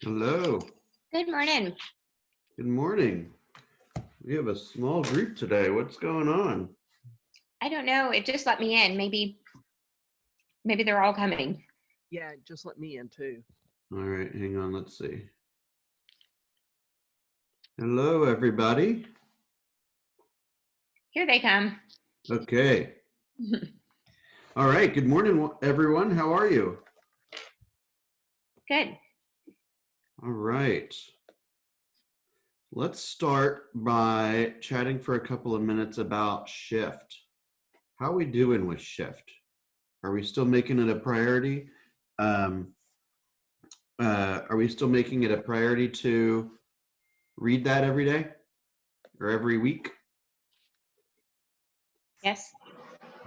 Hello. Good morning. Good morning. We have a small group today. What's going on? I don't know. It just let me in. Maybe they're all coming. Yeah, just let me in too. All right, hang on. Let's see. Hello, everybody. Here they come. Okay. All right. Good morning, everyone. How are you? Good. All right. Let's start by chatting for a couple of minutes about shift. How are we doing with shift? Are we still making it a priority? Are we still making it a priority to read that every day or every week? Yes.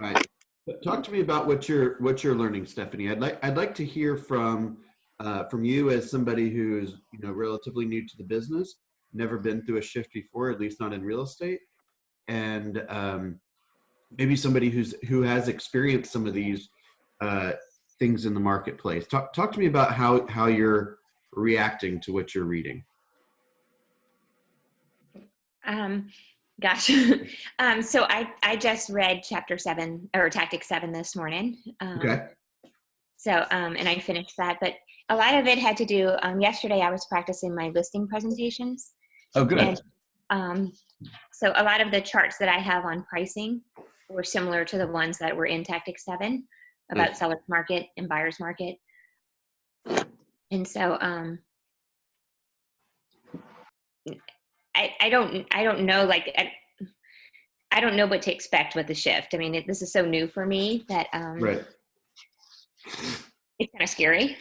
All right. Talk to me about what you're learning, Stephanie. I'd like to hear from you as somebody who's relatively new to the business, never been through a shift before, at least not in real estate, and maybe somebody who has experienced some of these things in the marketplace. Talk to me about how you're reacting to what you're reading. Gosh. So I just read chapter 7 or tactic 7 this morning. Okay. So, and I finished that, but a lot of it had to do, yesterday I was practicing my listing presentations. Oh, good. And so a lot of the charts that I have on pricing were similar to the ones that were in tactic 7 about Nice. seller's market and buyer's market. And so, I don't know, like, I don't know what to expect with the shift. I mean, this is so new for me that Right. it's kind of scary.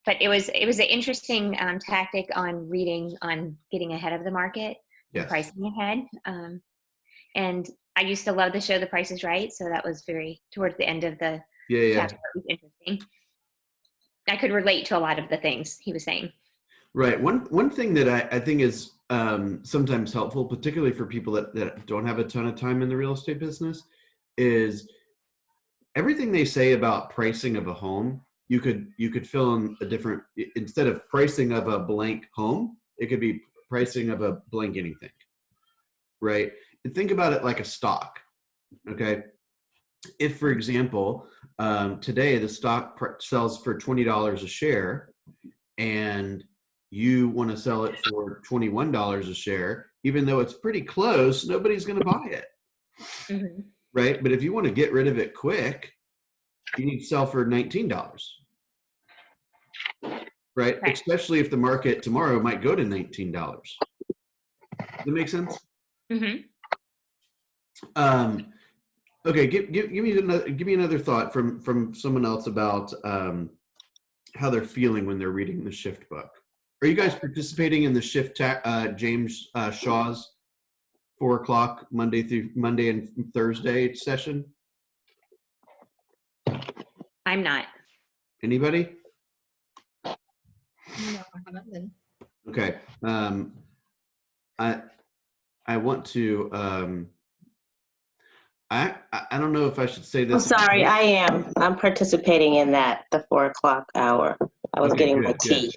But it was an interesting tactic on reading, on getting ahead of the market, and Yes. pricing ahead. And I used to love the show The Price is Right, so that was very towards the end of the chapter. It was interesting. I could relate to a lot of the things he was saying. Right. One thing that I think is sometimes helpful, particularly for people that don't have a ton of time in the real estate business, is everything they say about pricing of a home. You could fill in a different, instead of pricing of a blank home, it could be pricing of a blank anything. Right. And think about it like a stock. Okay. If, for example, today the stock sells for $20 a share, and you want to sell it for $21 a share, even though it's pretty close, nobody's going to buy it. Mm-hmm. Right? But if you want to get rid of it quick, you need to sell for $19. Right? Especially if the market tomorrow might go to $19. Does that make sense? Mm-hmm. Okay, give me another thought from someone else about how they're feeling when they're reading the shift book. Are you guys participating in the shift James Shaw's 4:00 Monday and Thursday session? I'm not. Anybody? No, I haven't been. Okay. I want to. I don't know if I should say this. I'm sorry, I am. I'm participating in that, the 4:00 hour. I was getting my tea.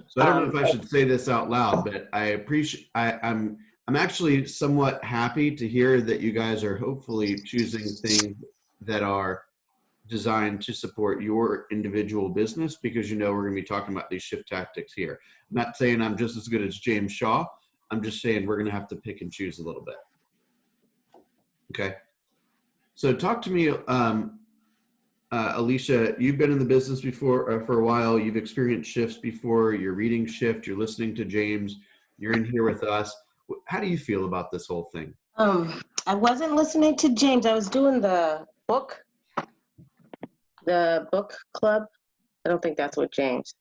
So I don't know if I should say this out loud, but I appreciate. I'm actually somewhat happy to hear that you guys are hopefully choosing things that are designed to support your individual business, because we're going to be talking about these shift tactics here. I'm not saying I'm just as good as James Shaw. I'm just saying we're going to have to pick and choose a little bit. Okay. So talk to me, Alicia. You've been in the business before for a while. You've experienced shifts before. You're reading shift. You're listening to James. You're in here with us. How do you feel about this whole thing? I wasn't listening to James. I was doing the book club. I don't think that's what James.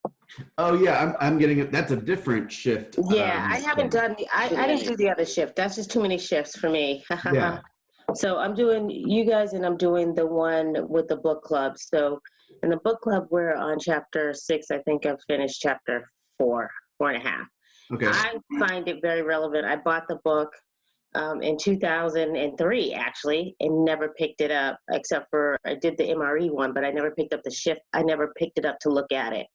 Oh yeah, I'm getting it. That's a different shift. Yeah, I haven't done I didn't do the other shift. That's just too many shifts for me. Yeah. So I'm doing you guys, and I'm doing the one with the book club. So in the book club, we're on chapter 6. I think I've finished chapter 4.5. Okay. I find it very relevant. I bought the book in 2003, actually, and never picked it up, except for I did the MRE one, but I never picked up the shift. I never picked it up to look at it.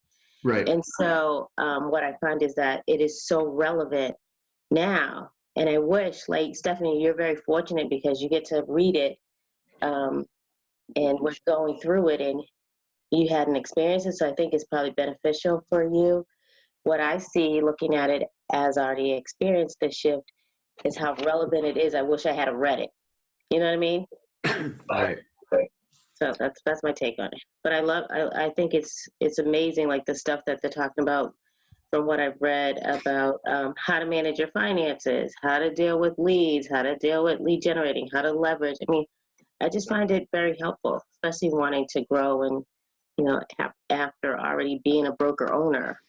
Right. And so what I find is that it is so relevant now. And I wish, like Stephanie, you're very fortunate because you get to read it and we're going through it and you had an experience. And so I think it's probably beneficial for you. What I see looking at it as already experienced the shift is how relevant it is. I wish I had read it. You know what I mean? Right. So that's my take on it. But I think it's amazing, like the stuff that they're talking about from what I've read about how to manage your finances, how to deal with leads, how to deal with lead generating, how to leverage. I mean, I just find it very helpful, especially wanting to grow and, after already being a broker owner.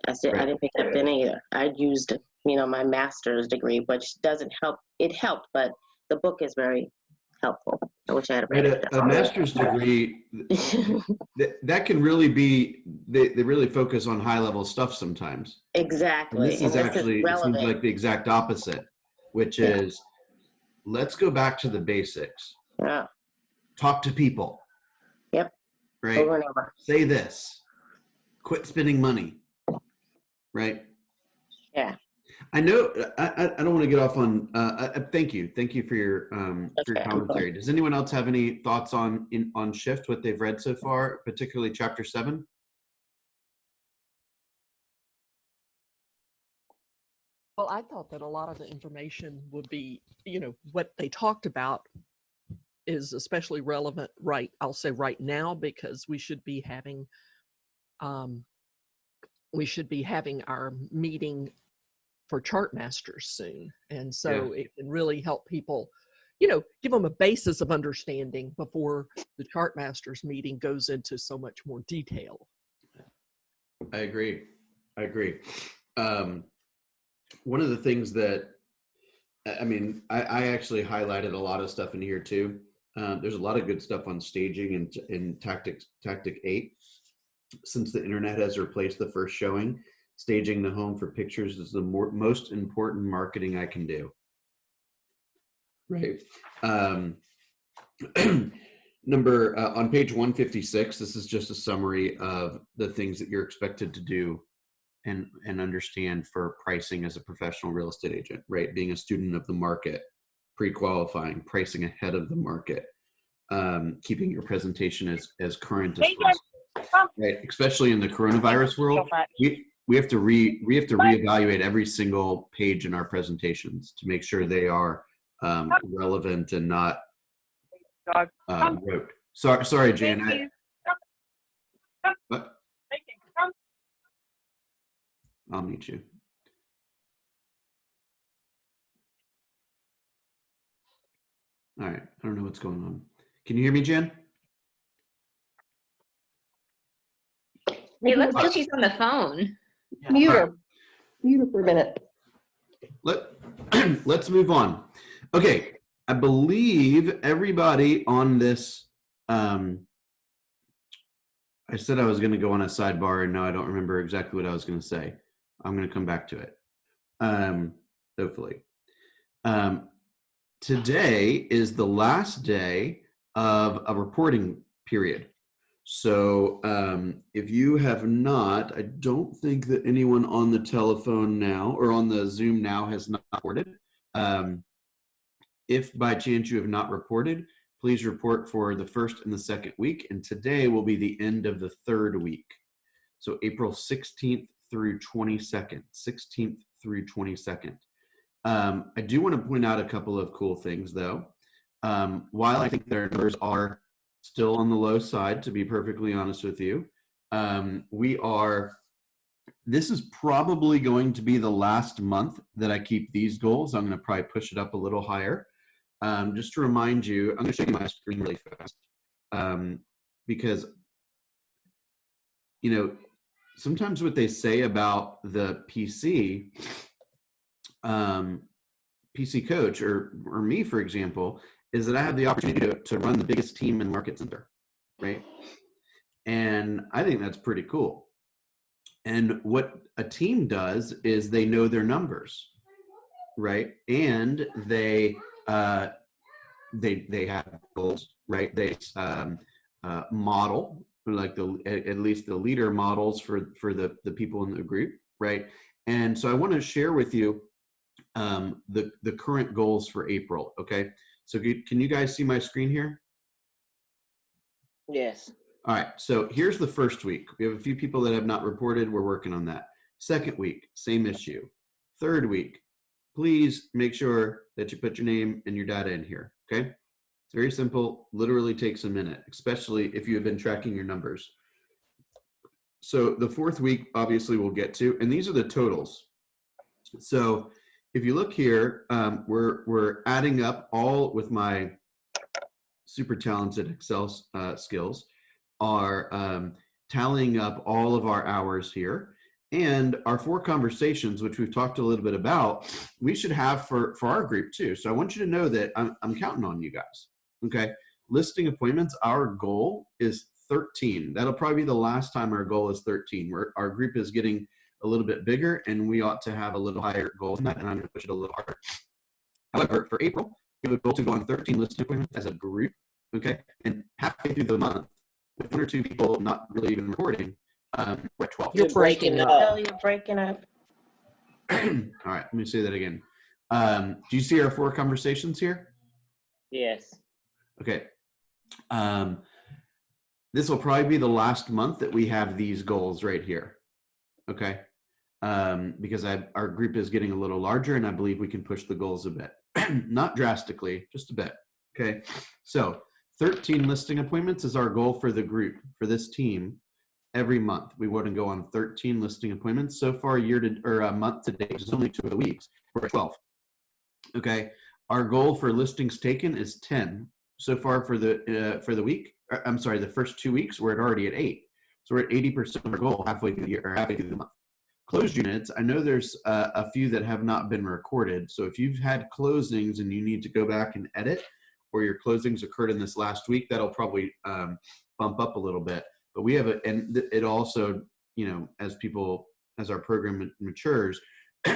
I said, I didn't pick up then either. I used, my master's degree, which doesn't help. It helped, but the book is very helpful. I wish I had read it. A master's degree, that can really be, they really focus on high level stuff sometimes. Exactly. And this is actually, it seems like the exact opposite, which is, let's go back to the basics. Yeah. Talk to people. Yep. Right. Over and over. Say this. Quit spending money. Right. Yeah. I know. I don't want to get off on. Thank you for your commentary. Does anyone else have any thoughts on Shift? What they've read so far, particularly Chapter 7? Well, I thought that a lot of the information would be, what they talked about is especially relevant I'll say right now, because we should be having our meeting for chart masters soon. And so it can really help people, give them a basis of understanding before the chart masters meeting goes into so much more detail. I agree. One of the things that, I actually highlighted a lot of stuff in here too. There's a lot of good stuff on staging and in tactic 8. Since the internet has replaced the first showing, staging the home for pictures is the most important marketing I can do. Right. On page 156, this is just a summary of the things that you're expected to do and understand for pricing as a professional real estate agent, right? Being a student of the market, pre-qualifying, pricing ahead of the market, keeping your presentation as current as possible, right? Especially in the coronavirus world, we have to reevaluate every single page in our presentations to make sure they are relevant and not rote. Sorry, Jan. What? I'll meet you. All right. I don't know what's going on. Can you hear me, Jan? It looks like she's on the phone. Mute her. Mute her for a minute. Let's move on. Okay. I believe everybody on this, I said I was going to go on a sidebar and now I don't remember exactly what I was going to say. I'm going to come back to it. Hopefully. Today is the last day of a reporting period. So if you have not, I don't think that anyone on the telephone now or on the Zoom now has not reported. If by chance you have not reported, please report for the first and the second week. And today will be the end of the third week. So April 16th through 22nd, 16th through 22nd. I do want to point out a couple of cool things though. While I think their numbers are still on the low side, to be perfectly honest with you, this is probably going to be the last month that I keep these goals. I'm going to probably push it up a little higher. Just to remind you, I'm going to show you my screen really fast because, sometimes what they say about the PC coach or me, for example, is that I have the opportunity to run the biggest team in Market Center, right? And I think that's pretty cool. And what a team does is they know their numbers, right? And they have goals, right? They model like at least the leader models for the people in the group, right? And so I want to share with you the current goals for April. Okay, so can you guys see my screen here? Yes. All right, so here's the first week. We have a few people that have not reported. We're working on that. Second week, same issue. Third week, please make sure that you put your name and your data in here, okay? It's very simple, literally takes a minute, especially if you have been tracking your numbers. So the fourth week, obviously we'll get to, and these are the totals. So if you look here, we're adding up all with my super talented Excel skills, are tallying up all of our hours here, and our 4 conversations, which we've talked a little bit about, we should have for our group too. So I want you to know that I'm counting on you guys. Okay, listing appointments, our goal is 13. That'll probably be the last time our goal is 13. Our group is getting a little bit bigger, and we ought to have a little higher goal than that, and I'm going to push it a little harder. However, for April, we have a goal to go on 13 listing appointments as a group. Okay, and halfway through the month, with 1 or 2 people not really even recording, we're at 12. You're breaking up. Oh, you're breaking up. All right, let me say that again. Do you see our 4 conversations here? Yes. Okay. This will probably be the last month that we have these goals right here. Okay. Because our group is getting a little larger, and I believe we can push the goals a bit. Not drastically, just a bit. Okay. So 13 listing appointments is our goal for the group, for this team. Every month we want to go on 13 listing appointments. So far, a month to date, which is only 2 of the weeks, we're at 12. Okay, our goal for listings taken is 10. So far for the week, I'm sorry, the first 2 weeks, we're already at 8. So we're at 80% of our goal halfway through the year, or halfway through the month. Closed units, I know there's a few that have not been recorded. So if you've had closings and you need to go back and edit, or your closings occurred in this last week, that'll probably bump up a little bit. But we have and it also, as our program matures,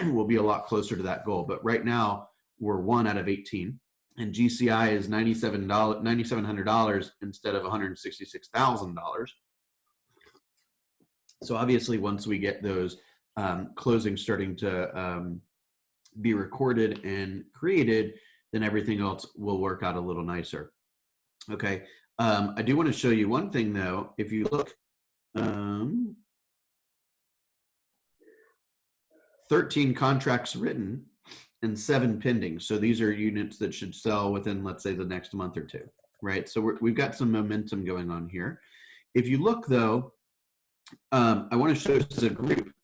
we'll be a lot closer to that goal. But right now we're 1 out of 18, and GCI is $9,700 instead of $166,000. So obviously, once we get those closings starting to be recorded and created, then everything else will work out a little nicer. Okay. I do want to show you one thing though. If you look, 13 contracts written and 7 pending. So these are units that should sell within, let's say, the next month or 2, right? So we've got some momentum going on here. If you look though, I want to show this as a group.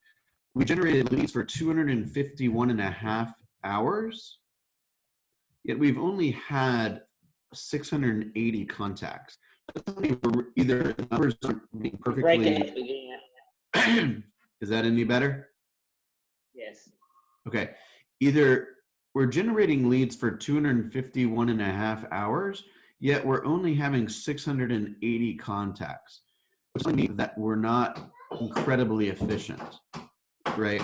We generated leads for 251.5 hours, yet we've only had 680 contacts. Either the numbers aren't being perfectly. Is that any better? Yes. Okay. Either we're generating leads for 251.5 hours, yet we're only having 680 contacts, which means that we're not incredibly efficient, right?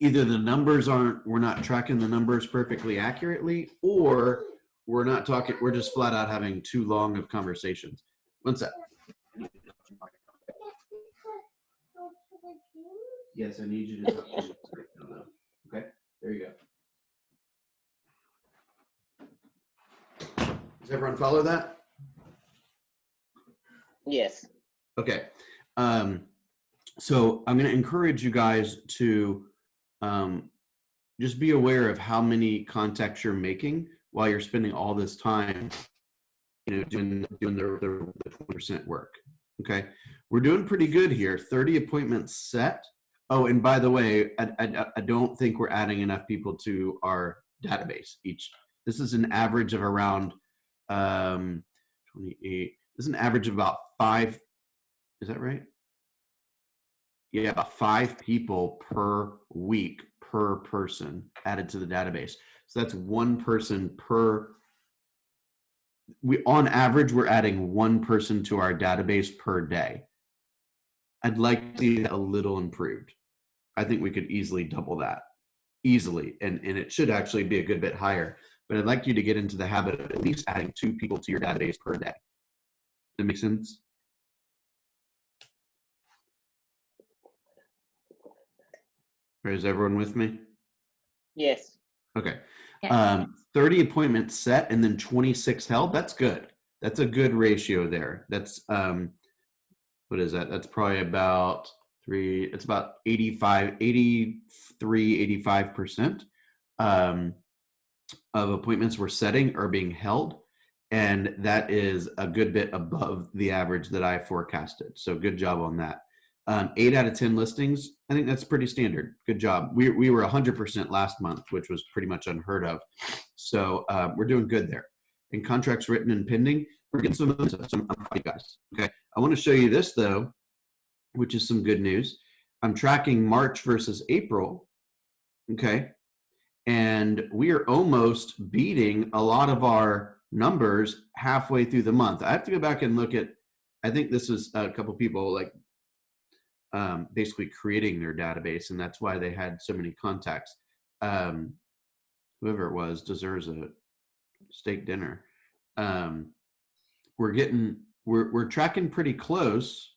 Either the numbers we're not tracking the numbers perfectly accurately, or we're just flat out having too long of conversations. One sec. Yes, I need you to talk to me. Okay, there you go. Does everyone follow that? Yes. Okay. So I'm going to encourage you guys to just be aware of how many contacts you're making while you're spending all this time, doing the 20% work. Okay, we're doing pretty good here. 30 appointments set. Oh, and by the way, I don't think we're adding enough people to our database each. This is an average of around 28. This is an average of about 5. Is that right? Yeah, about 5 people per week per person added to the database. So that's 1 person per. On average, we're adding 1 person to our database per day. I'd like to see that a little improved. I think we could easily double that, easily, and it should actually be a good bit higher. But I'd like you to get into the habit of at least adding 2 people to your database per day. That make sense? Or is everyone with me? Yes. Okay. Yeah. 30 appointments set and then 26 held. That's good. That's a good ratio there. That's what is that? That's probably about it's about 85% of appointments we're setting are being held. And that is a good bit above the average that I forecasted. So good job on that. 8 out of 10 listings, I think that's pretty standard. Good job. We were 100% last month, which was pretty much unheard of. So we're doing good there. And contracts written and pending, we're getting some momentum. So I'm proud of you guys. Okay. I want to show you this though, which is some good news. I'm tracking March versus April. Okay. And we are almost beating a lot of our numbers halfway through the month. I have to go back and look at, I think this is a couple people like basically creating their database, and that's why they had so many contacts. Whoever it was deserves a steak dinner. We're tracking pretty close,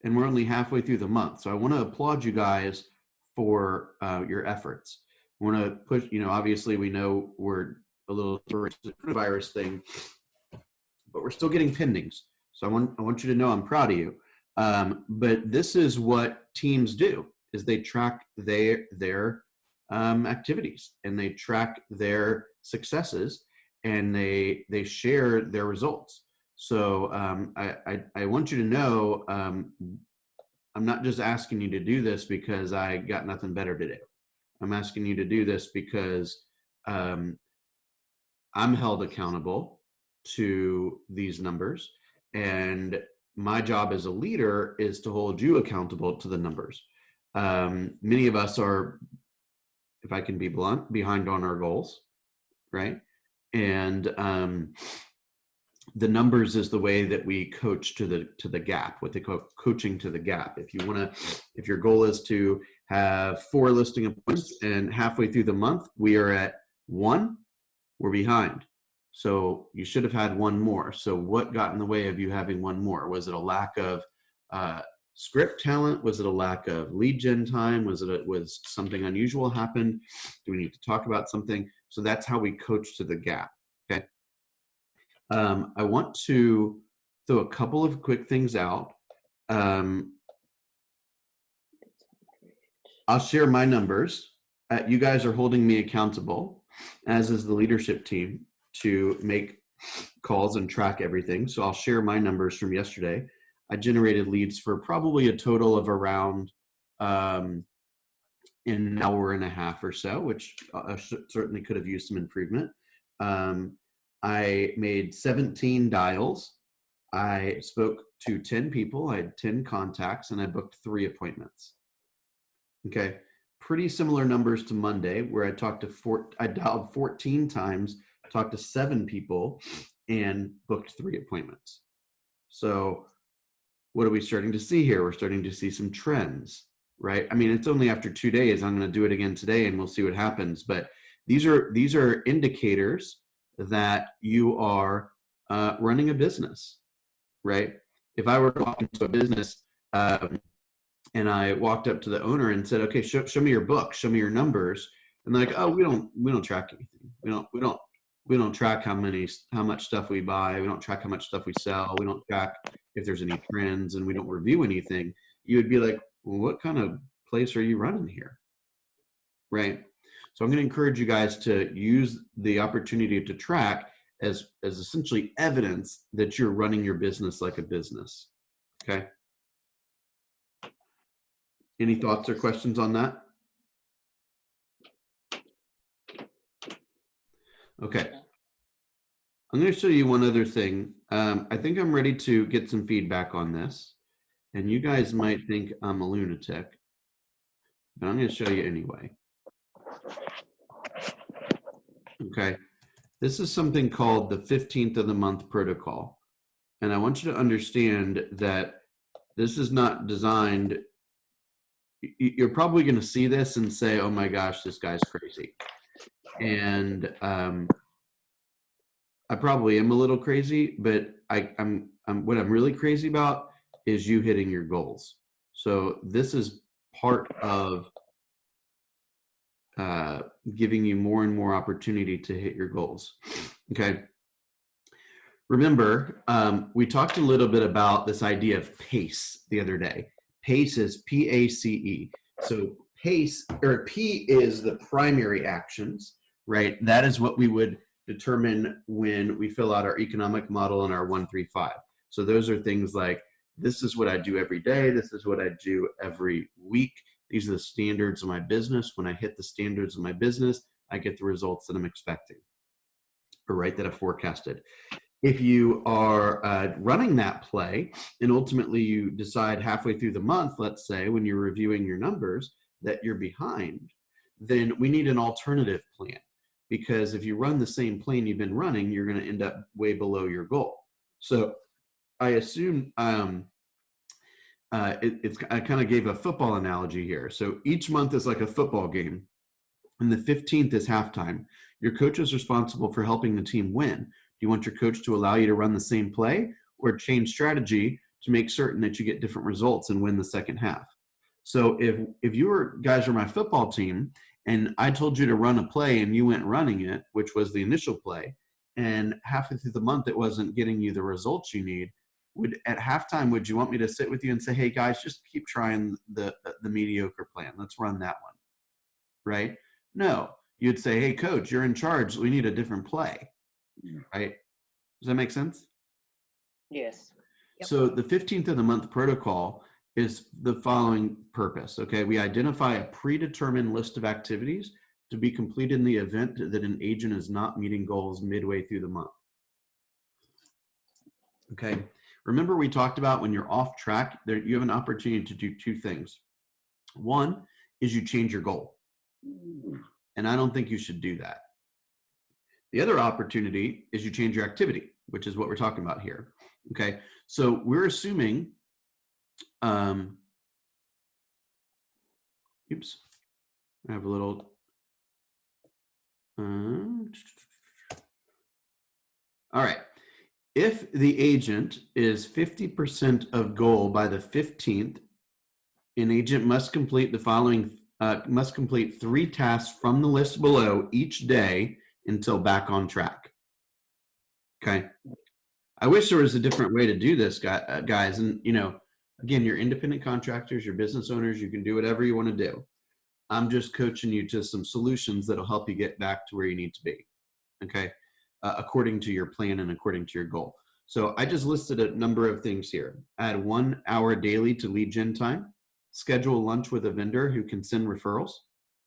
and we're only halfway through the month. So I want to applaud you guys for your efforts. I want to push, obviously we know we're a little coronavirus thing, but we're still getting pendings. So I want you to know I'm proud of you. But this is what teams do: is they track their activities, and they track their successes, and they share their results. So I want you to know I'm not just asking you to do this because I got nothing better to do. I'm asking you to do this because I'm held accountable to these numbers, and my job as a leader is to hold you accountable to the numbers. Many of us are, if I can be blunt, behind on our goals, right? And the numbers is the way that we coach to the gap, what they call coaching to the gap. If your goal is to have 4 listing appointments and halfway through the month we are at 1, we're behind. So you should have had 1 more. So what got in the way of you having 1 more? Was it a lack of script talent? Was it a lack of lead gen time? Was something unusual happened? Do we need to talk about something? So that's how we coach to the gap. Okay. I want to throw a couple of quick things out. I'll share my numbers. You guys are holding me accountable, as is the leadership team, to make calls and track everything. So I'll share my numbers from yesterday. I generated leads for probably a total of around an hour and a half or so, which certainly could have used some improvement. I made 17 dials. I spoke to 10 people. I had 10 contacts, and I booked 3 appointments. Okay, pretty similar numbers to Monday, where I dialed 14 times, talked to 7 people, and booked 3 appointments. So what are we starting to see here? We're starting to see some trends, right? I mean, it's only after 2 days. I'm going to do it again today, and we'll see what happens. But these are indicators that you are running a business, right? If I were to walk into a business and I walked up to the owner and said, "Okay, show me your book, show me your numbers," and they're like, "Oh, we don't track anything. We don't track how much stuff we buy. We don't track how much stuff we sell. We don't track if there's any trends, and we don't review anything." You would be like, "Well, what kind of place are you running here?" Right? So I'm going to encourage you guys to use the opportunity to track as essentially evidence that you're running your business like a business. Okay? Any thoughts or questions on that? Okay. I'm going to show you one other thing. I think I'm ready to get some feedback on this. And you guys might think I'm a lunatic, but I'm going to show you anyway. Okay. This is something called the 15th of the month protocol. And I want you to understand that this is not designed. You're probably going to see this and say, "Oh my gosh, this guy's crazy." And I probably am a little crazy, but I'm what I'm really crazy about is you hitting your goals. So this is part of giving you more and more opportunity to hit your goals. Okay. Remember, we talked a little bit about this idea of PACE the other day. PACE is P-A-C-E. So PACE, or P is the primary actions, right? That is what we would determine when we fill out our economic model in our 135. So those are things like, this is what I do every day. This is what I do every week. These are the standards of my business. When I hit the standards of my business, I get the results that I'm expecting, or right, that I've forecasted. If you are running that play and ultimately you decide halfway through the month, let's say, when you're reviewing your numbers, that you're behind, then we need an alternative plan. Because if you run the same plan you've been running, you're going to end up way below your goal. So I assume I kind of gave a football analogy here. So each month is like a football game, and the 15th is halftime. Your coach is responsible for helping the team win. Do you want your coach to allow you to run the same play or change strategy to make certain that you get different results and win the second half? So if you guys are my football team and I told you to run a play and you went running it, which was the initial play, and halfway through the month it wasn't getting you the results you need, at halftime, would you want me to sit with you and say, hey guys, just keep trying the mediocre plan. Let's run that one, right? No, you'd say, hey coach, you're in charge. We need a different play, right? Does that make sense? Yes. Yep. So the 15th of the month protocol is the following purpose, okay? We identify a predetermined list of activities to be completed in the event that an agent is not meeting goals midway through the month. Okay, remember we talked about when you're off track, you have an opportunity to do two things. One is you change your goal. And I don't think you should do that. The other opportunity is you change your activity, which is what we're talking about here. Okay, so we're assuming, oops, I have a little, all right. If the agent is 50% of goal by the 15th, an agent must complete the following, must complete 3 tasks from the list below each day until back on track. Okay. I wish there was a different way to do this, guys. And, you know, again, you're independent contractors, you're business owners, you can do whatever you want to do. I'm just coaching you to some solutions that'll help you get back to where you need to be. Okay. According to your plan and according to your goal. So I just listed a number of things here. Add 1 hour daily to lead gen time. Schedule lunch with a vendor who can send referrals.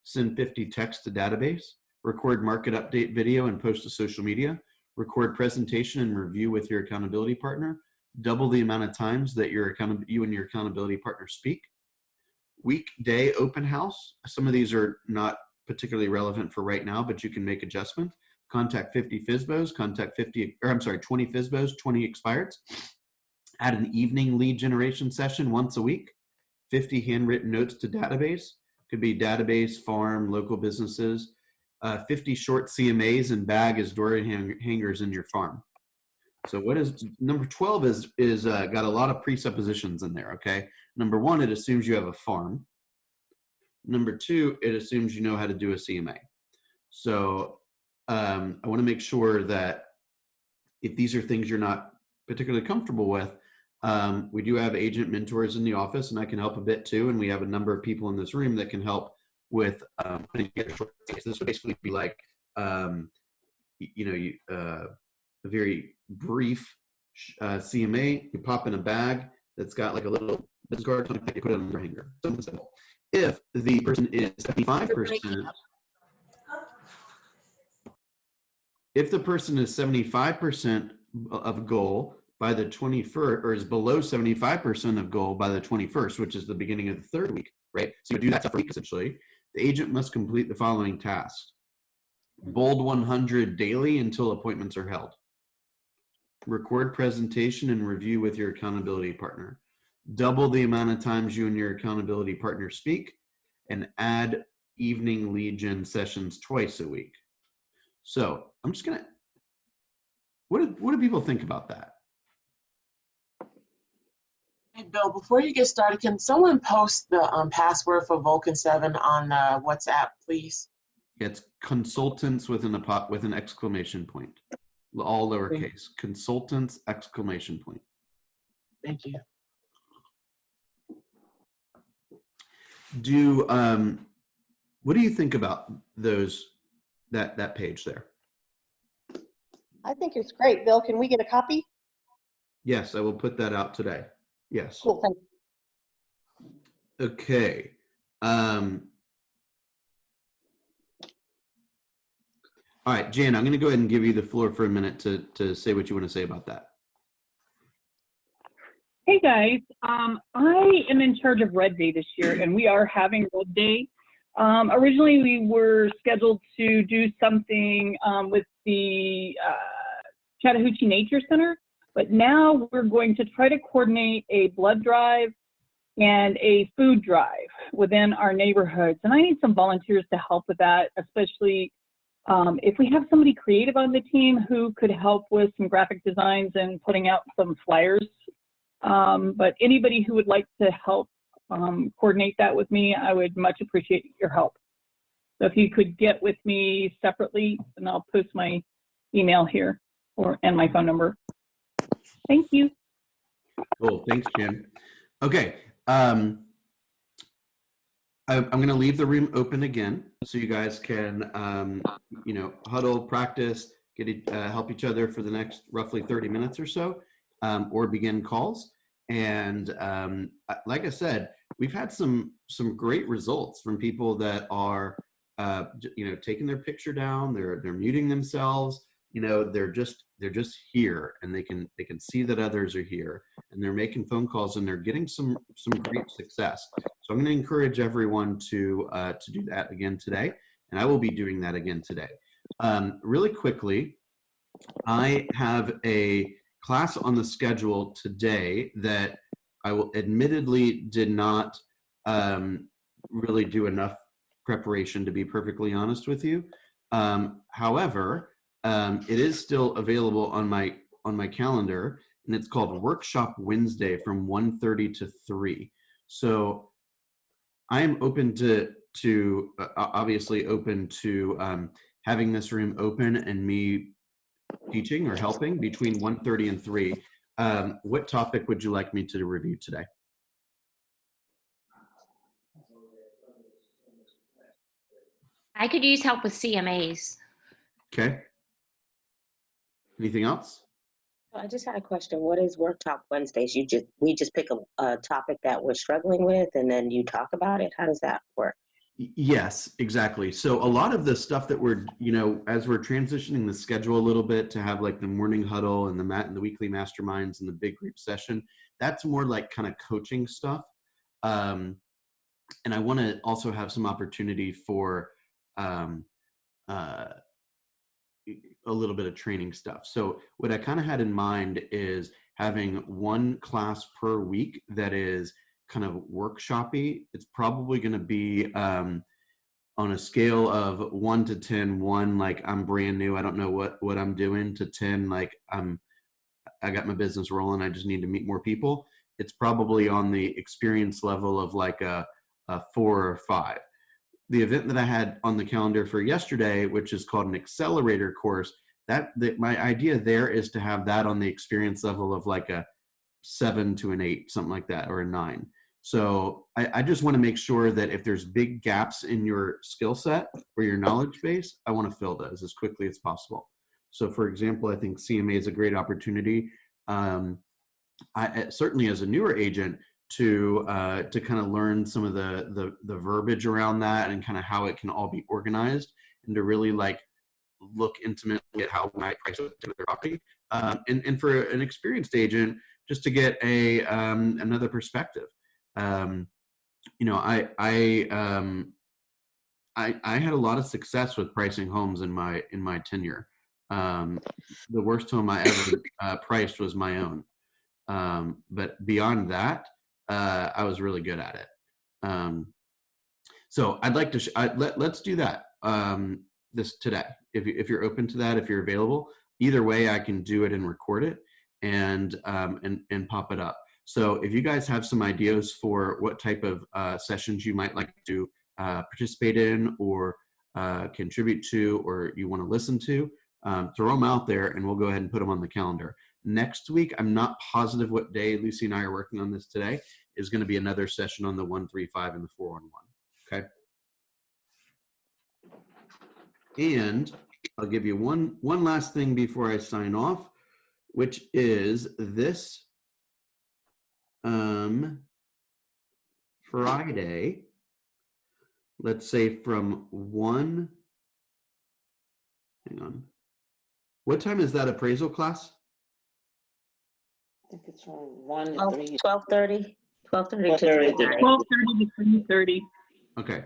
Send 50 texts to database. Record market update video and post to social media. Record presentation and review with your accountability partner. Double the amount of times that you and your accountability partner speak. Weekday open house. Some of these are not particularly relevant for right now, but you can make adjustments. Contact 50 FSBOs, 20 FSBOs, 20 expireds. Add an evening lead generation session once a week. 50 handwritten notes to database. Could be database, farm, local businesses. 50 short CMAs and bag as door hangers in your farm. So what is number 12 is got a lot of presuppositions in there, okay? Number 1, it assumes you have a farm. Number 2, it assumes you know how to do a CMA. So I want to make sure that if these are things you're not particularly comfortable with, we do have agent mentors in the office, and I can help a bit too. And we have a number of people in this room that can help with putting together short stays. This would basically be like, a very brief CMA. You pop in a bag that's got like a little business card, something like you put it on your hanger. Something simple. If the person is 75%. If the person is 75% of goal by the 21st, or is below 75% of goal by the 21st, which is the beginning of the 3rd week, right? So you do that stuff for a week, essentially. The agent must complete the following tasks. Bold 100 daily until appointments are held. Record presentation and review with your accountability partner. Double the amount of times you and your accountability partner speak, and add evening lead gen sessions twice a week. So I'm just gonna, what do people think about that? Hey Bill, before you get started, can someone post the password for Vulcan 7 on WhatsApp, please? It's consultants with an exclamation point, all lowercase. Consultants exclamation point. Thank you. What do you think about that page there? I think it's great. Bill, can we get a copy? Yes, I will put that out today. Yes. Cool, thank you. Okay. All right, Jan, I'm going to go ahead and give you the floor for a minute to say what you want to say about that. Hey guys, I am in charge of Red Day this year, and we are having Red Day. Originally, we were scheduled to do something with the Chattahoochee Nature Center, but now we're going to try to coordinate a blood drive and a food drive within our neighborhoods. And I need some volunteers to help with that, especially if we have somebody creative on the team who could help with some graphic designs and putting out some flyers. But anybody who would like to help coordinate that with me, I would much appreciate your help. So if you could get with me separately, and I'll post my email here and my phone number. Thank you. Cool, thanks, Jan. Okay, I'm going to leave the room open again so you guys can, huddle, practice, help each other for the next roughly 30 minutes or so, or begin calls. And like I said, we've had some great results from people that are, taking their picture down, they're muting themselves, they're just here, and they can see that others are here, and they're making phone calls, and they're getting some great success. So I'm going to encourage everyone to do that again today, and I will be doing that again today. Really quickly, I have a class on the schedule today that I will admittedly did not really do enough preparation, to be perfectly honest with you. However, it is still available on my calendar, and it's called Workshop Wednesday from 1:30 to 3. So I am open to obviously open to having this room open and me teaching or helping between 1:30 and 3. What topic would you like me to review today? I could use help with CMAs. Okay. Anything else? I just had a question. What is Workshop Wednesdays? We just pick a topic that we're struggling with, and then you talk about it. How does that work? Yes, exactly. So a lot of the stuff that we're, as we're transitioning the schedule a little bit to have like the morning huddle and the weekly masterminds and the big group session, that's more like kind of coaching stuff. And I want to also have some opportunity for a little bit of training stuff. So what I kind of had in mind is having one class per week that is kind of workshopy. It's probably going to be on a scale of 1 to 10, 1 like I'm brand new, I don't know what I'm doing, to 10 like I got my business rolling, I just need to meet more people. It's probably on the experience level of like a 4 or 5. The event that I had on the calendar for yesterday, which is called an accelerator course, my idea there is to have that on the experience level of like a 7 to an 8, something like that, or a 9. So I just want to make sure that if there's big gaps in your skill set or your knowledge base, I want to fill those as quickly as possible. So for example, I think CMA is a great opportunity. Certainly as a newer agent, to kind of learn some of the verbiage around that and kind of how it can all be organized, and to really like look intimately at how my price of their property, and for an experienced agent just to get another perspective. I had a lot of success with pricing homes in my tenure. The worst home I ever priced was my own, but beyond that, I was really good at it. So I'd like to let's do that this today. If you're open to that, if you're available, either way, I can do it and record it and pop it up. So if you guys have some ideas for what type of sessions you might like to participate in, or contribute to or you want to listen to, throw them out there and we'll go ahead and put them on the calendar. Next week, I'm not positive what day. Lucy and I are working on this today. Is going to be another session on the 135 and the 411. Okay. And I'll give you one last thing before I sign off, which is this Friday, let's say from 1, hang on. What time is that appraisal class? I think it's from 1 to 3. 12:30. 12:30 to 12:30. 3:30. 12:30 to 3:30. Okay.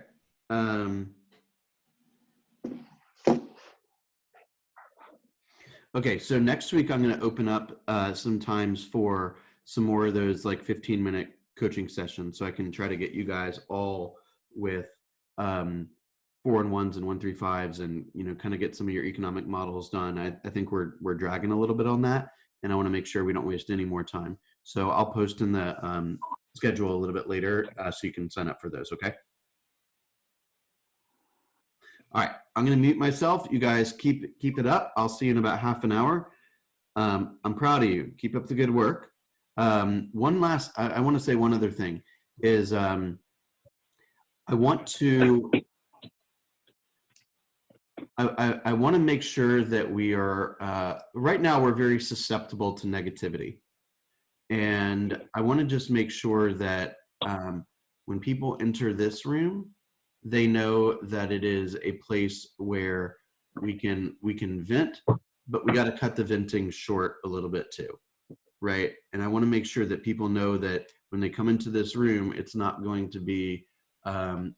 Okay, so next week I'm going to open up sometimes for some more of those like 15-minute coaching sessions, so I can try to get you guys all with 4-1s and 135s, and kind of get some of your economic models done. I think we're dragging a little bit on that, and I want to make sure we don't waste any more time. So I'll post in the schedule a little bit later so you can sign up for those. Okay. All right, I'm going to mute myself. You guys keep it up. I'll see you in about half an hour. I'm proud of you. Keep up the good work. I want to say one other thing is I want to make sure that we are, right now we're very susceptible to negativity. And I want to just make sure that when people enter this room, they know that it is a place where we can vent, but we got to cut the venting short a little bit too, right? And I want to make sure that people know that when they come into this room, it's not going to be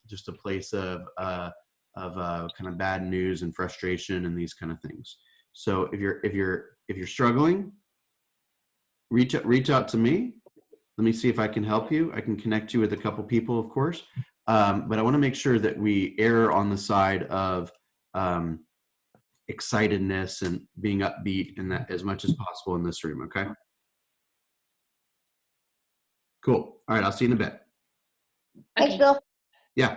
just a place of kind of bad news and frustration and these kind of things. So if you're struggling, reach out to me. Let me see if I can help you. I can connect you with a couple people, of course. But I want to make sure that we err on the side of excitedness and being upbeat and that as much as possible in this room. Okay. Cool. All right. I'll see you in a bit. Thanks, Bill. Yeah.